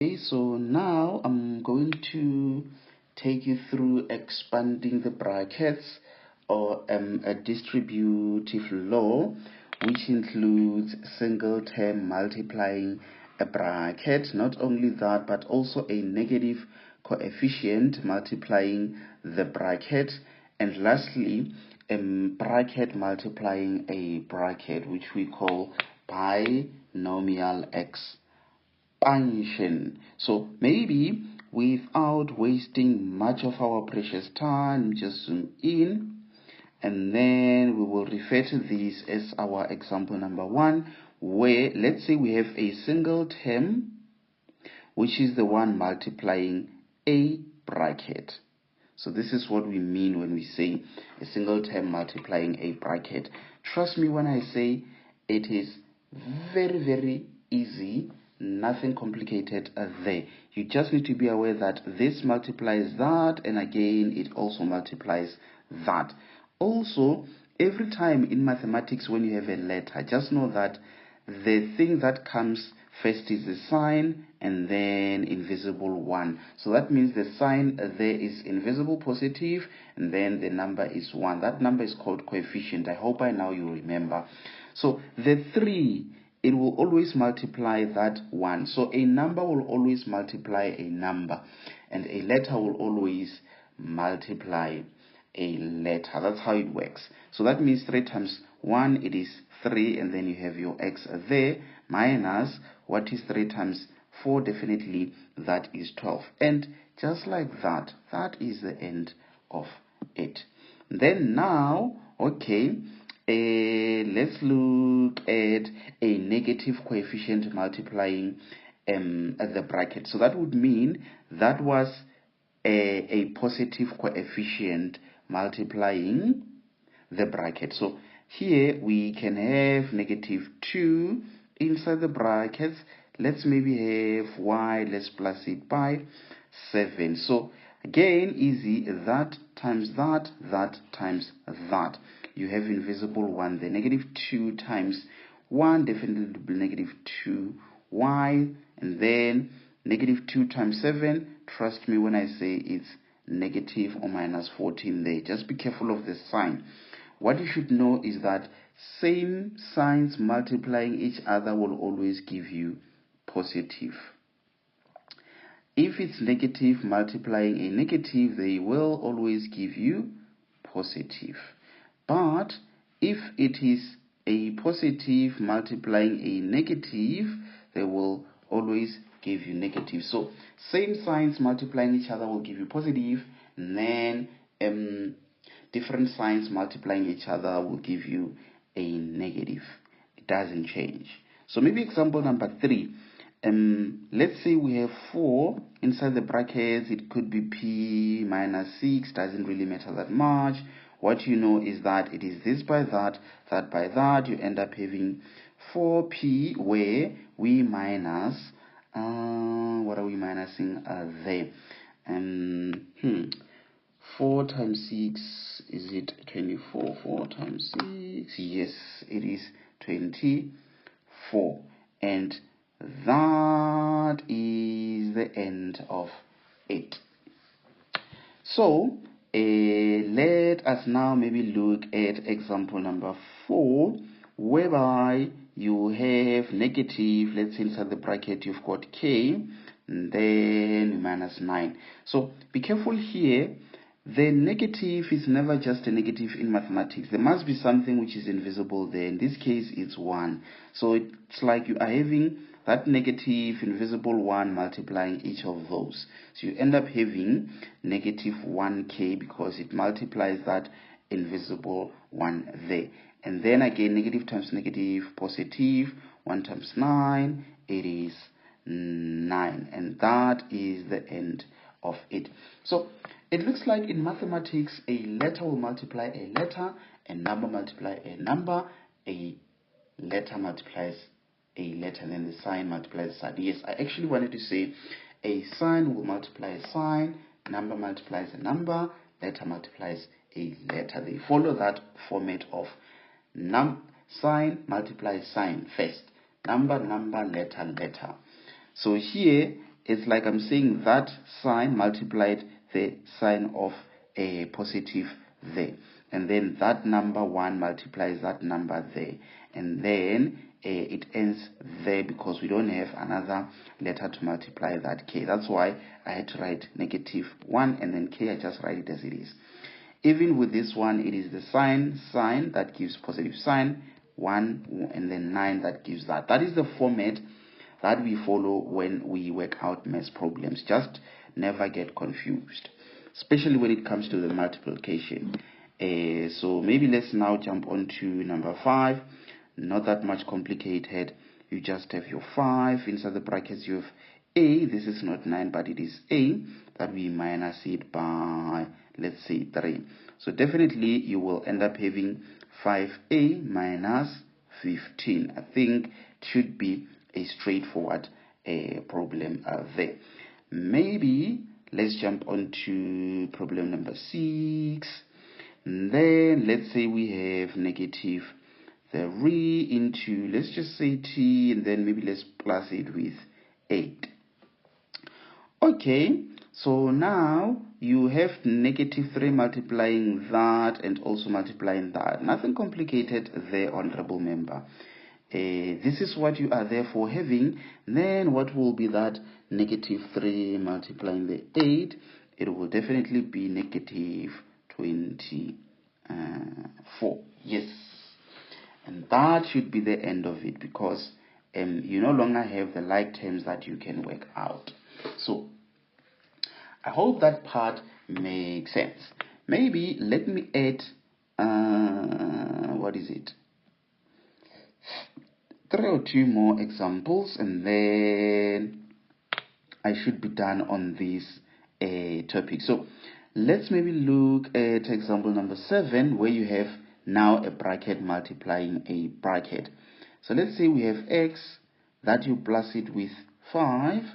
Okay, so now I'm going to take you through expanding the brackets or a distributive law, which includes single term multiplying a bracket. Not only that, but also a negative coefficient multiplying the bracket, and lastly a bracket multiplying a bracket, which we call binomial expansion. So maybe without wasting much of our precious time, just zoom in, and then we will refer to this as our example number 1, where let's say we have a single term, which is the one multiplying a bracket. So this is what we mean when we say a single term multiplying a bracket. Trust me when I say it is very, very easy, nothing complicated there. You just need to be aware that this multiplies that, and again it also multiplies that. Also, every time in mathematics when you have a letter, just know that the thing that comes first is the sign and then invisible 1. So that means the sign there is invisible positive and then the number is 1. That number is called coefficient. I hope by now you remember. So the 3, it will always multiply that 1. So a number will always multiply a number, and a letter will always multiply a letter. That's how it works. So that means 3 times 1, it is 3, and then you have your x there, minus what is 3 times 4? Definitely that is 12. And just like that, that is the end of it. Then now, okay, let's look at a negative coefficient multiplying at the bracket. So that would mean that was a positive coefficient multiplying the bracket. So here we can have negative 2 inside the brackets. Let's maybe have y, let's plus it by 7. So again, easy, that times that, that times that. You have invisible 1 there. Negative 2 times 1 definitely will be negative 2y, and then negative 2 times 7, trust me when I say it's negative or minus 14 there. Just be careful of the sign. What you should know is that same signs multiplying each other will always give you positive. If it's negative multiplying a negative, they will always give you positive. But if it is a positive multiplying a negative, they will always give you negative. So same signs multiplying each other will give you positive, and then different signs multiplying each other will give you a negative. It doesn't change. So maybe example number 3. Let's say we have 4 inside the brackets. It could be p minus 6. Doesn't really matter that much. What you know is that it is this by that, that by that. You end up having 4p, where we minus, what are we minusing there? 4 times 6, is it 24? 4 times 6, yes, it is 24. And that is the end of it. So let us now maybe look at example number 4, whereby you have negative, let's say inside the bracket you've got k, and then minus 9. So be careful here. The negative is never just a negative in mathematics. There must be something which is invisible there. In this case, it's 1. So it's like you are having that negative invisible 1 multiplying each of those. So you end up having negative 1k because it multiplies that invisible 1 there. And then again, negative times negative, positive. 1 times 9, it is 9. And that is the end of it. So it looks like in mathematics, a letter will multiply a letter, a number multiply a number, a letter multiplies a letter, and then the sign multiplies a sign. Yes, I actually wanted to say a sign will multiply a sign, number multiplies a number, letter multiplies a letter. They follow that format of sign multiplies sign first, number, letter. So here it's like I'm saying that sign multiplied the sign of a positive there, and then that number 1 multiplies that number there, and then it ends there because we don't have another letter to multiply that k. That's why I had to write -1 and then k. I just write it as it is. Even with this one, it is the sign that gives positive sign, 1 and then 9 that gives that. That is the format that we follow when we work out math problems. Just never get confused, especially when it comes to the multiplication. So maybe let's now jump on to number 5. Not that much complicated. You just have your 5 inside the brackets. You have a, this is not 9 but it is a, that we minus it by, let's say, 3. So definitely you will end up having 5a minus 15. I think it should be a straightforward problem there. Maybe let's jump on to problem number 6. And then let's say we have negative 3 into, let's just say t, and then maybe let's plus it with 8. Okay, so now you have -3 multiplying that and also multiplying that. Nothing complicated there, honorable member. This is what you are therefore having. Then what will be that -3 multiplying the 8? It will definitely be -24. Yes. And that should be the end of it, because you no longer have the like terms that you can work out. So I hope that part makes sense. Maybe let me add, what is it? 3 or 2 more examples, and then I should be done on this topic. So let's maybe look at example number 7, where you have now a bracket multiplying a bracket. So let's say we have x that you plus it with 5,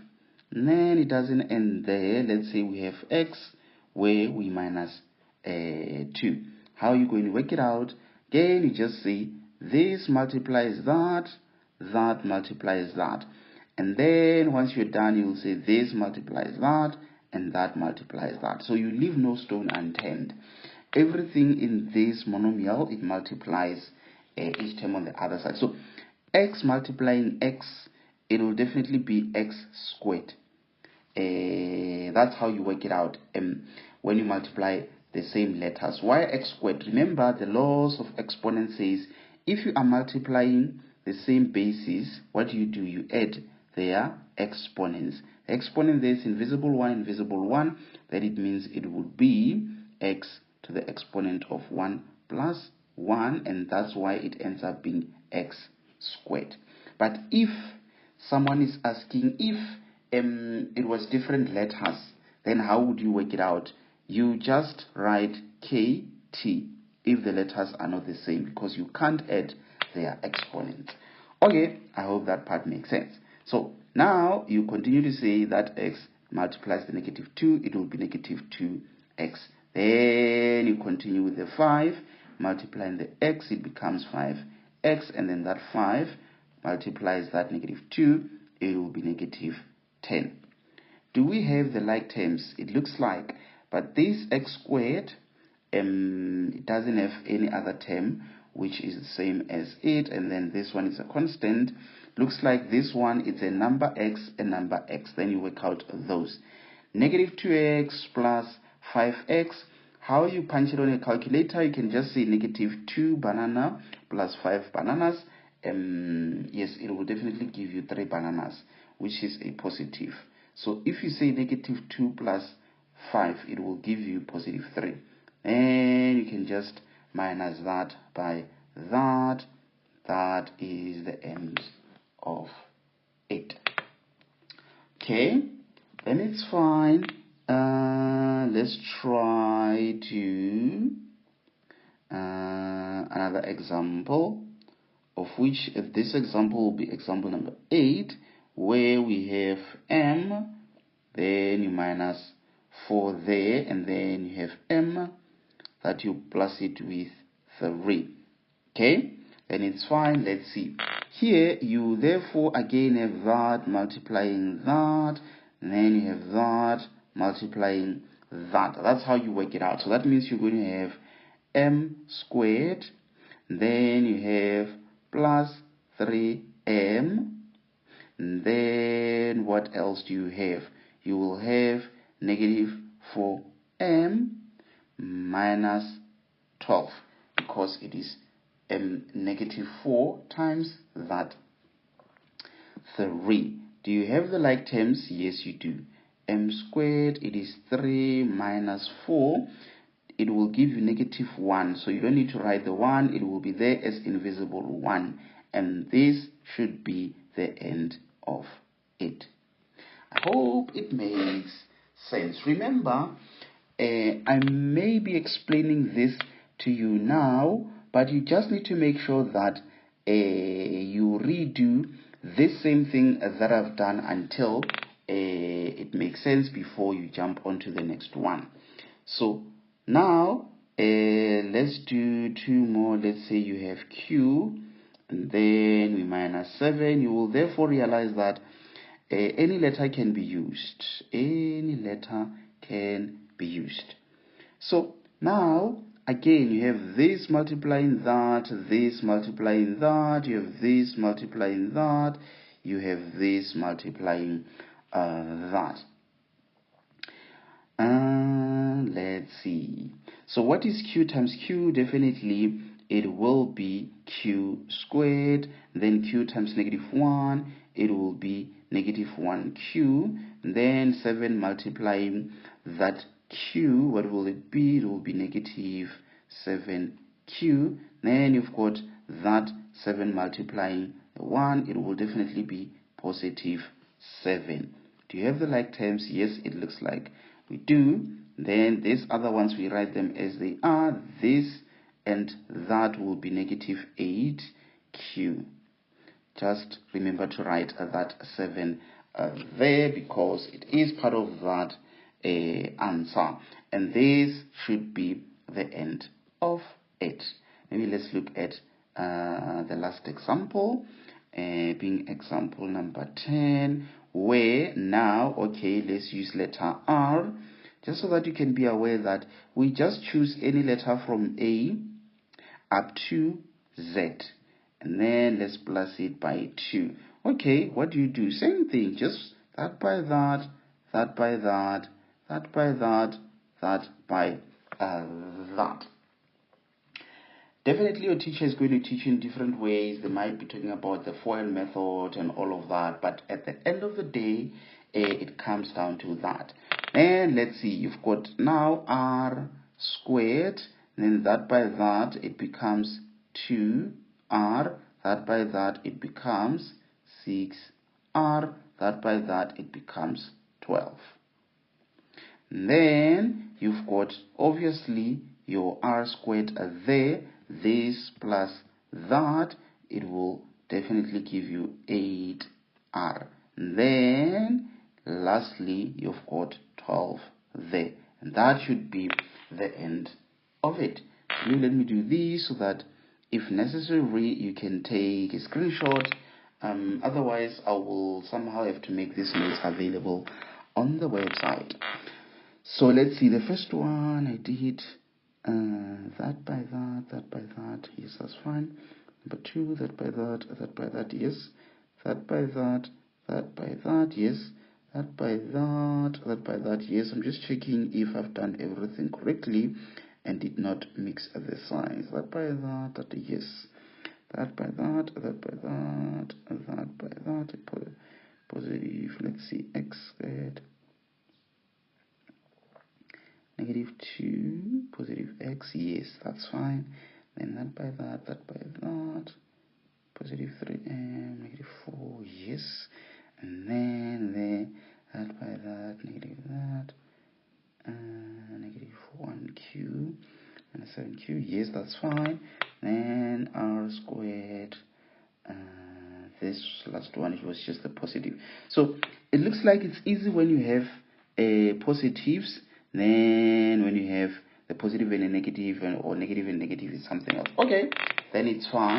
and then it doesn't end there. Let's say we have x where we minus 2. How are you going to work it out? Again, you just say this multiplies that, that multiplies that, and then once you're done, you'll say this multiplies that and that multiplies that. So you leave no stone unturned. Everything in this monomial, it multiplies each term on the other side. So x multiplying x, it will definitely be x squared. That's how you work it out when you multiply the same letters. Why x squared? Remember, the laws of exponent says if you are multiplying the same bases, what do? You add their exponents. The exponent there is invisible 1, then it means it would be x to the exponent of 1 plus 1, and that's why it ends up being x squared. But if someone is asking if it was different letters, then how would you work it out? You just write kt if the letters are not the same, because you can't add their exponents. Okay, I hope that part makes sense. So now you continue to say that x multiplies the -2, it will be -2x. Then you continue with the 5, multiplying the x, it becomes 5x, and then that 5 multiplies that -2, it will be -10. Do we have the like terms? It looks like, but this x squared, it doesn't have any other term which is the same as it, and then this one is a constant. Looks like this one is a number x, then you work out those. -2x plus 5x. How you punch it on a calculator? You can just say -2 banana plus 5 bananas. Yes, it will definitely give you 3 bananas, which is a positive. So if you say -2 plus 5, it will give you +3, and you can just minus that by that. That is the end of it. Okay, then it's fine. Let's try to another example, of which this example will be example number 8, where we have m, then you minus 4 there, and then you have m that you plus it with 3. Okay, then it's fine. Let's see. Here you therefore again have that multiplying that, and then you have that multiplying that. That's how you work it out. So that means you're going to have m squared, then you have plus 3m, and then what else do you have? You will have negative 4m minus 12, because it is negative 4 times that 3. Do you have the like terms? Yes, you do. M squared, it is 3 minus 4. It will give you negative 1. So you don't need to write the 1. It will be there as invisible 1. And this should be the end of it. I hope it makes sense. Remember, I may be explaining this to you now, but you just need to make sure that you redo this same thing that I've done until it makes sense before you jump onto the next one. So now let's do 2 more. Let's say you have q, and then we minus 7. You will therefore realize that any letter can be used. Any letter can be used. So now again, you have this multiplying that, this multiplying that, you have this multiplying that, you have this multiplying that. Let's see. So what is q times q? Definitely it will be q squared. Then q times negative 1, it will be negative 1q. Then 7 multiplying that q, what will it be? It will be negative 7q. Then you've got that 7 multiplying 1, it will definitely be positive 7. Do you have the like terms? Yes, it looks like we do. Then these other ones, we write them as they are. This and that will be negative 8q. Just remember to write that 7 there, because it is part of that answer. And this should be the end of it. Maybe let's look at the last example, being example number 10, where now, okay, let's use letter R, just so that you can be aware that we just choose any letter from A up to Z, and then let's plus it by 2. Okay, what do you do? Same thing, just that by that, that by that, that by that, that by that. Definitely your teacher is going to teach you in different ways. They might be talking about the FOIL method and all of that, but at the end of the day, it comes down to that. And let's see, you've got now r squared, then that by that, it becomes 2r, that by that, it becomes 6r, that by that, it becomes 12. And then you've got obviously your r squared there, this plus that, it will definitely give you 8r. And then lastly, you've got 12 there, and that should be the end of it. So let me do this so that if necessary you can take a screenshot. Otherwise I will somehow have to make these notes available on the website. So let's see, the first one I did that by that, that by that, yes, that's fine. Number 2, that by that, yes. That by that, that by that, yes. That by that, that by that, yes. I'm just checking if I've done everything correctly and did not mix the signs. That by that, that, yes. That by that, that by that, that by that, positive, let's see, x squared. Negative 2, positive x, yes, that's fine. Then that by that, that by that, positive 3m, negative 4, yes. And then that by that, negative that, negative 1q, and 7q, yes, that's fine. Then r squared, this last one, it was just the positive. So it looks like it's easy when you have positives. Then when you have the positive and a negative, or negative and negative is something else. Okay, then it's fine.